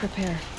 Prepare.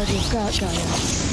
what you've got, Gaia.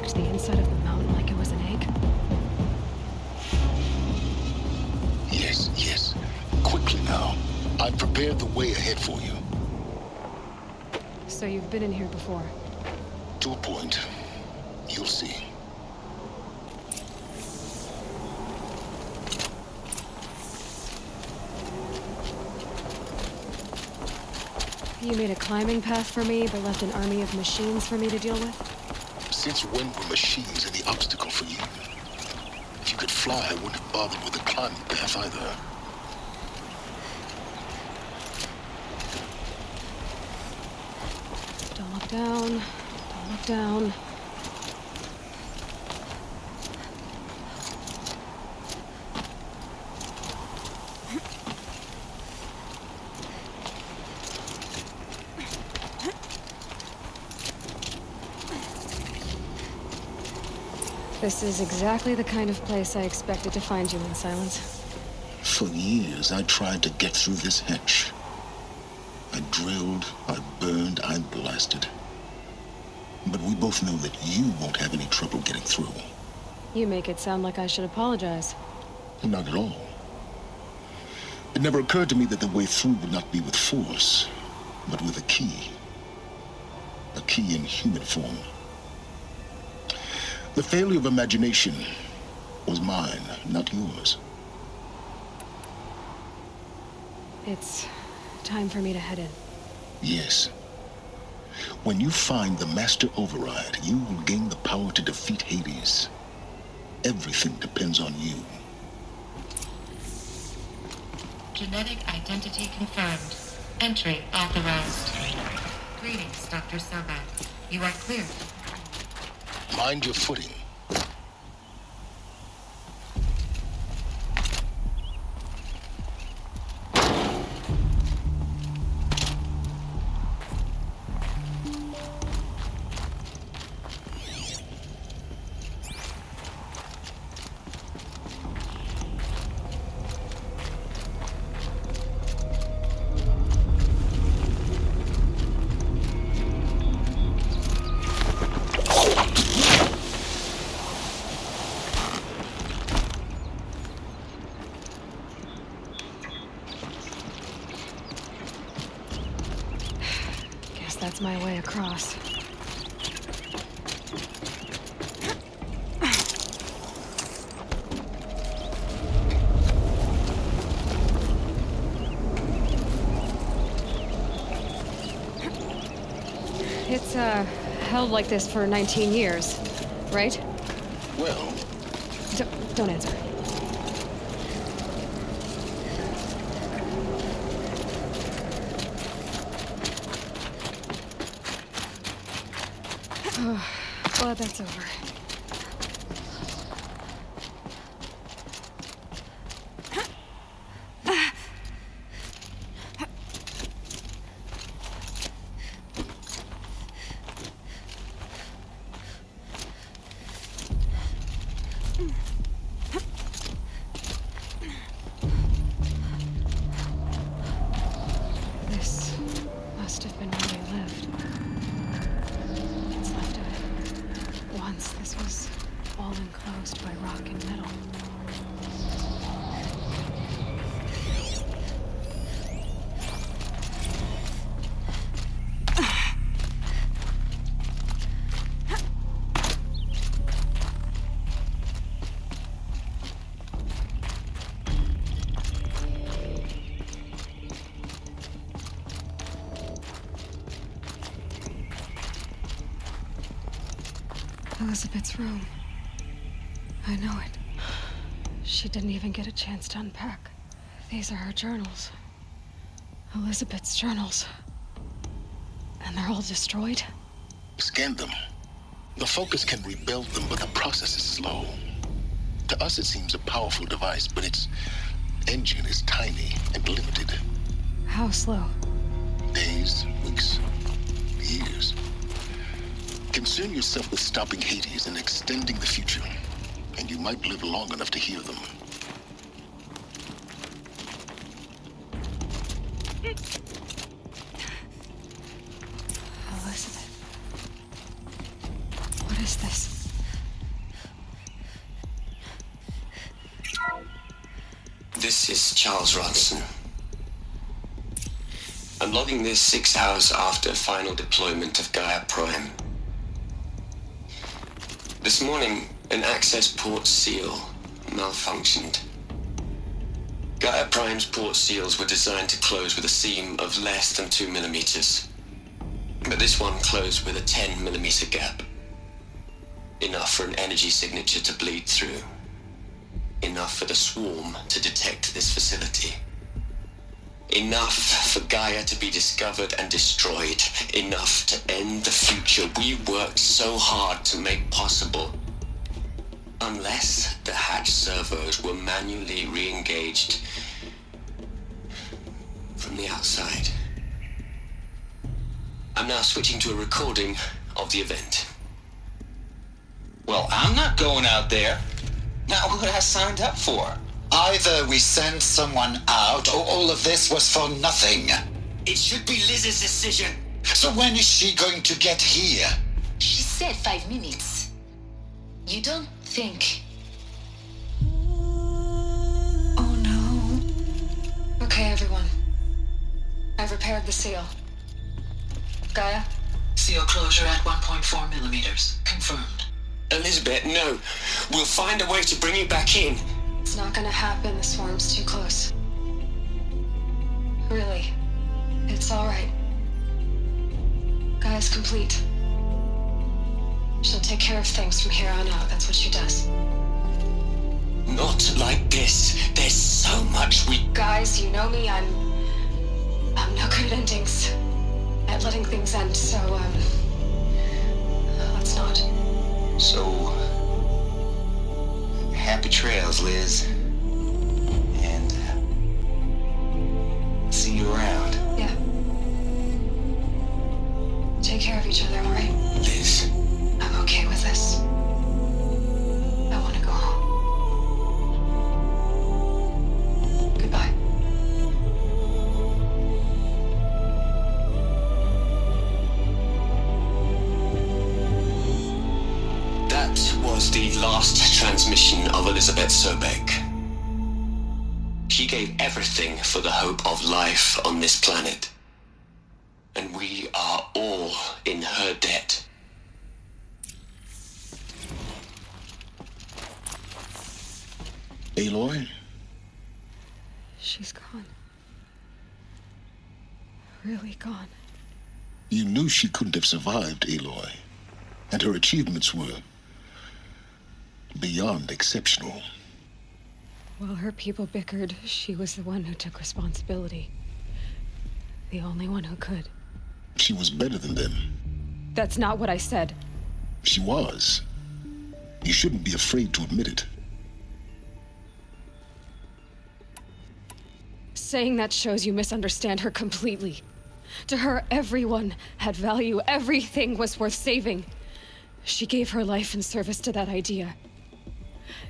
The inside of the mountain like it was an egg? Yes. Quickly now. I've prepared the way ahead for you. So you've been in here before? To a point. You'll see. You made a climbing path for me, but left an army of machines for me to deal with? Since when were machines any obstacle for you? If you could fly, I wouldn't have bothered with the climbing path either. Don't look down. Don't look down. This is exactly the kind of place I expected to find you in, Silence. For years, I tried to get through this hatch. I drilled, I burned, I blasted. But we both know that you won't have any trouble getting through. You make it sound like I should apologize. Not at all. It never occurred to me that the way through would not be with force, but with a key. A key in human form. The failure of imagination was mine, not yours. It's time for me to head in. Yes. When you find the Master Override, you will gain the power to defeat Hades. Everything depends on you. Genetic identity confirmed. Entry authorized. Greetings, Dr. Sobek. You are clear. Mind your footing. That's my way across. It's, held like this for 19 years, right? Well... Don't answer. Glad that's over. This must have been where they lived. enclosed by rock and metal. Elizabeth's room. I know it. She didn't even get a chance to unpack. These are her journals. Elizabeth's journals. And they're all destroyed? Scan them. The Focus can rebuild them, but the process is slow. To us, it seems a powerful device, but its engine is tiny and limited. How slow? Days, weeks, years. Concern yourself with stopping Hades and extending the future, and you might live long enough to hear them. Elizabeth. What is this? This is Charles Ronson. I'm logging this 6 hours after final deployment of Gaia Prime. This morning, an access port seal malfunctioned. Gaia Prime's port seals were designed to close with a seam of less than 2 millimeters. But this one closed with a 10 millimeter gap. Enough for an energy signature to bleed through. Enough for the swarm to detect this facility. Enough for Gaia to be discovered and destroyed. Enough to end the future we worked so hard to make possible. Unless the hatch servos were manually re-engaged from the outside. I'm now switching to a recording of the event. Well, I'm not going out there. Not what I signed up for. Either we send someone out, or all of this was for nothing. It should be Liz's decision. So when is she going to get here? She said 5 minutes. You don't think... Oh no. Okay, everyone. I've repaired the seal. Gaia? Seal closure at 1.4 millimeters. Confirmed. Elizabeth, no. We'll find a way to bring you back in. It's not gonna happen. The swarm's too close. Really. It's alright. Gaia's complete. She'll take care of things from here on out. That's what she does. Not like this. There's so much we... Guys, you know me. I'm no good at endings. At letting things end, so, let's not. So, happy trails, Liz. And see you around. Yeah. Take care of each other, alright? Liz, I'm okay with this. I want to go home. Goodbye. that was the last transmission of Elizabeth Sobek. She gave everything for the hope of life on this planet. And we are all in her debt. Aloy? She's gone. Really gone. You knew she couldn't have survived, Aloy. And her achievements were beyond exceptional. While her people bickered, she was the one who took responsibility. The only one who could. She was better than them. That's not what I said. She was. You shouldn't be afraid to admit it. Saying that shows you misunderstand her completely. To her, everyone had value. Everything was worth saving. She gave her life in service to that idea.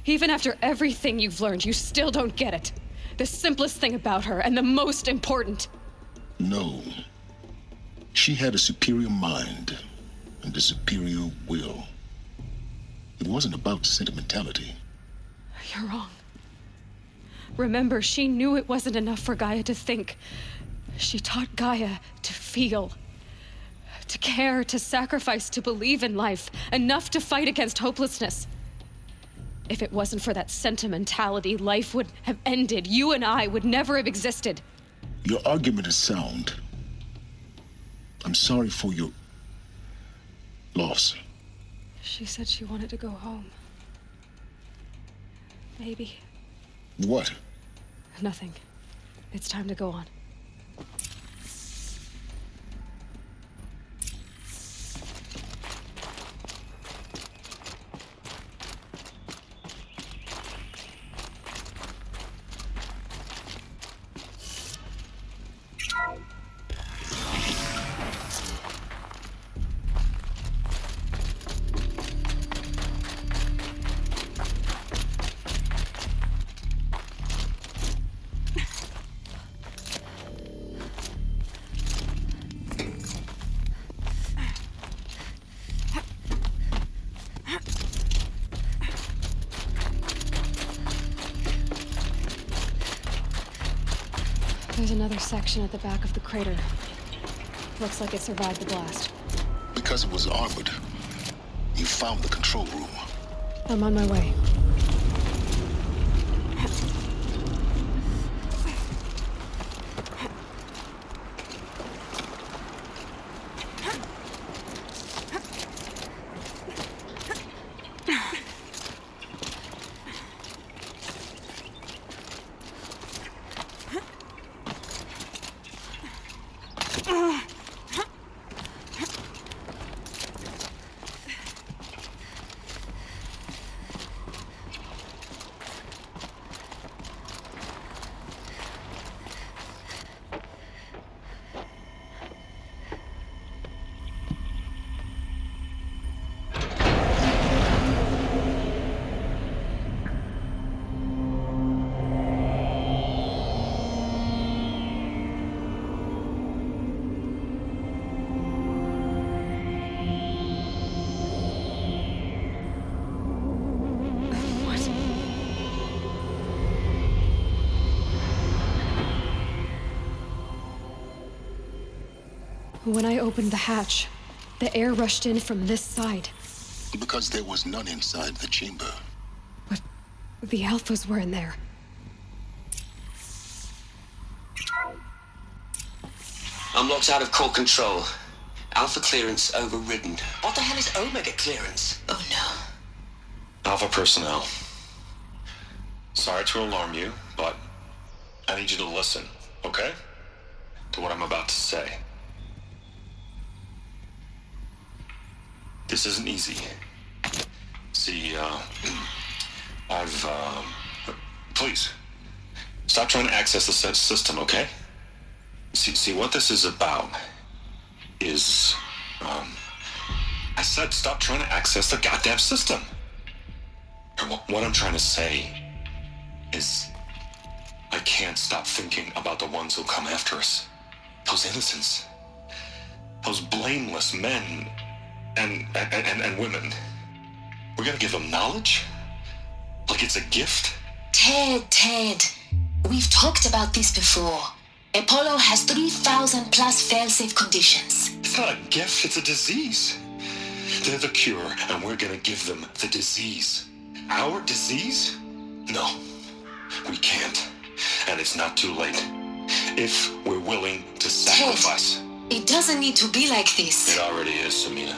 Even after everything you've learned, you still don't get it. The simplest thing about her, and the most important. No. She had a superior mind and a superior will. It wasn't about sentimentality. You're wrong. Remember, she knew it wasn't enough for Gaia to think. She taught Gaia to feel. To care, to sacrifice, to believe in life. Enough to fight against hopelessness. If it wasn't for that sentimentality, life would have ended. You and I would never have existed. Your argument is sound. I'm sorry for your loss. She said she wanted to go home. Maybe. What? Nothing. It's time to go on. There's another section at the back of the crater. Looks like it survived the blast. Because it was armored. You found the control room. I'm on my way. When I opened the hatch, the air rushed in from this side. Because there was none inside the chamber. But the Alphas were in there. I'm locked out of core control. Alpha clearance overridden. What the hell is Omega clearance? Oh no. Alpha personnel. Sorry to alarm you, but I need you to listen, okay? To what I'm about to say. This isn't easy. See, please, stop trying to access the system, okay? See, what this is about is, I said stop trying to access the goddamn system. And what I'm trying to say is, I can't stop thinking about the ones who'll come after us. Those innocents. Those blameless men and women. We're gonna give them knowledge? Like it's a gift? Ted. We've talked about this before. Apollo has 3,000 plus fail-safe conditions. It's not a gift, it's a disease. They're the cure, and we're gonna give them the disease. Our disease? No, we can't. And it's not too late. If we're willing to sacrifice. Ted, it doesn't need to be like this. It already is, Samina.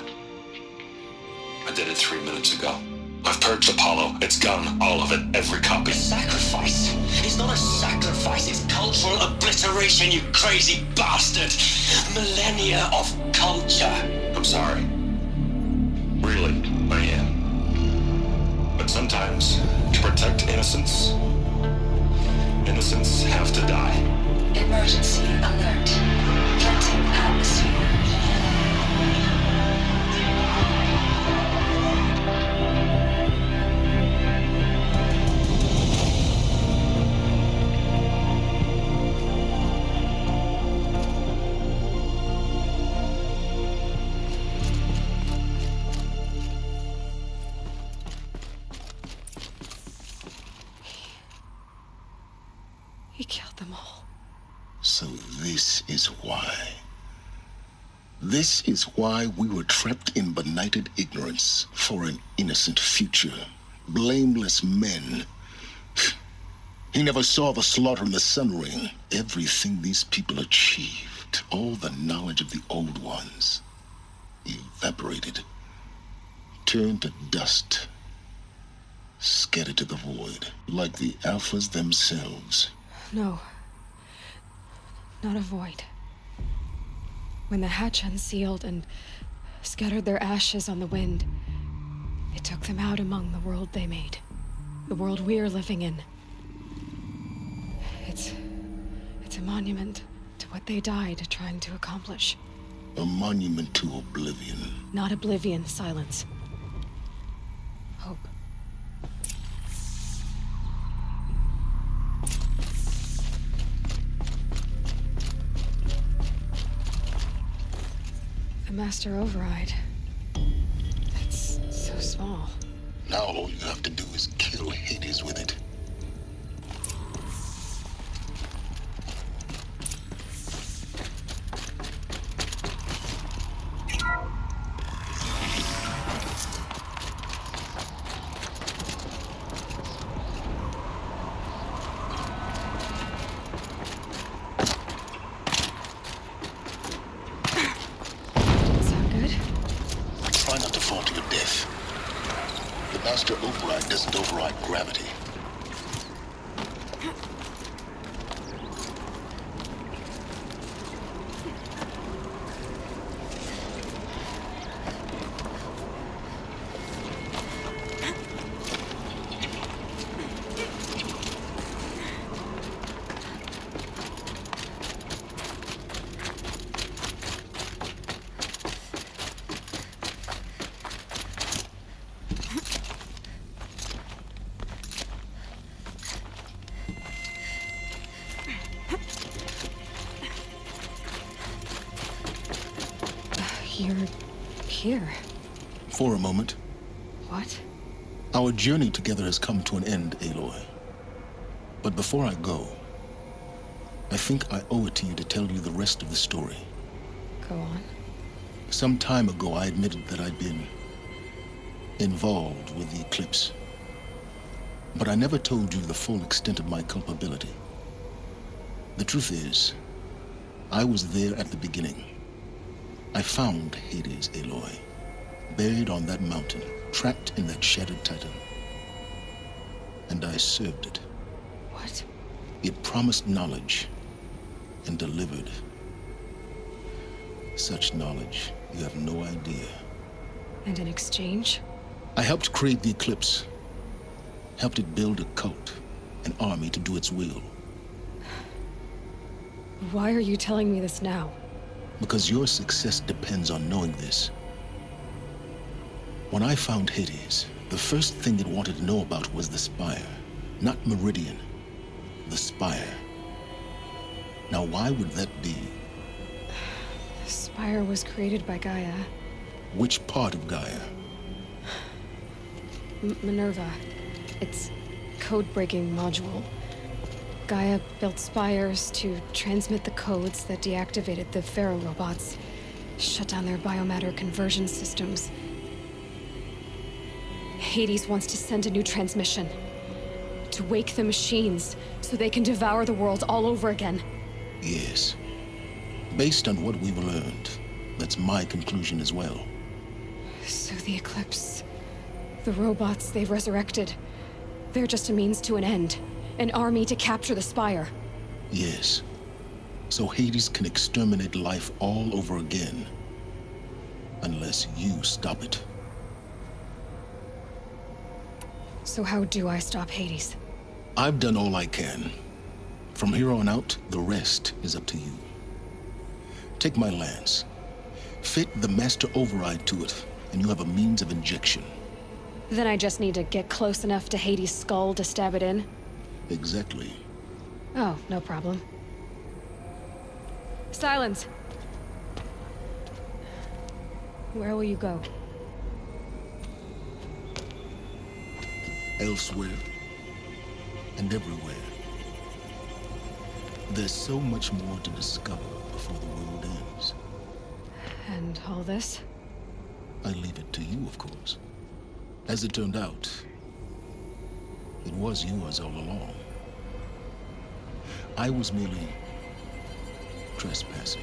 I did it 3 minutes ago. I've purged Apollo. It's gone. All of it. Every copy. Sacrifice? It's not a sacrifice, it's cultural obliteration, you crazy bastard! Millennia of culture! I'm sorry. Really, I am. But sometimes, to protect innocence, innocents have to die. Emergency alert. Planting atmosphere. This is why. This is why we were trapped in benighted ignorance for an innocent future. Blameless men. He never saw the slaughter in the Sun Ring. Everything these people achieved, all the knowledge of the old ones, evaporated, turned to dust, scattered to the void, like the Alphas themselves. No. Not a void. When the hatch unsealed and scattered their ashes on the wind, it took them out among the world they made. The world we're living in. It's a monument to what they died trying to accomplish. A monument to oblivion. Not oblivion, silence. Hope. The Master Override. That's so small. Now all you have to do is kill Hades with it. Sound good? Try not to fall to your death. The Master Override doesn't override gravity. You're here. For a moment, What? our journey together has come to an end, Aloy. But before I go, I think I owe it to you to tell you the rest of the story. Go on. Some time ago, I admitted that I'd been involved with the eclipse. But I never told you the full extent of my culpability. The truth is, I was there at the beginning. I found Hades, Aloy, buried on that mountain, trapped in that shattered titan. And I served it. What? It promised knowledge and delivered. Such knowledge, you have no idea. And in exchange? I helped create the eclipse. Helped it build a cult, an army to do its will. Why are you telling me this now? Because your success depends on knowing this. When I found Hades, the first thing it wanted to know about was the Spire. Not Meridian. The Spire. Now why would that be? The Spire was created by Gaia. Which part of Gaia? Minerva. Its code-breaking module. Gaia built spires to transmit the codes that deactivated the Pharaoh robots, shut down their biomatter conversion systems. Hades wants to send a new transmission. To wake the machines, so they can devour the world all over again. Yes. Based on what we've learned, that's my conclusion as well. So the Eclipse, the robots they've resurrected, they're just a means to an end. An army to capture the Spire. Yes. So Hades can exterminate life all over again. Unless you stop it. So how do I stop Hades? I've done all I can. From here on out, the rest is up to you. Take my lance. Fit the Master Override to it, and you have a means of injection. Then I just need to get close enough to Hades' skull to stab it in? Exactly. Oh, no problem. Silence! Where will you go? Elsewhere and everywhere. There's so much more to discover before the world ends. And all this? I leave it to you, of course. As it turned out, it was yours all along. I was merely trespassing.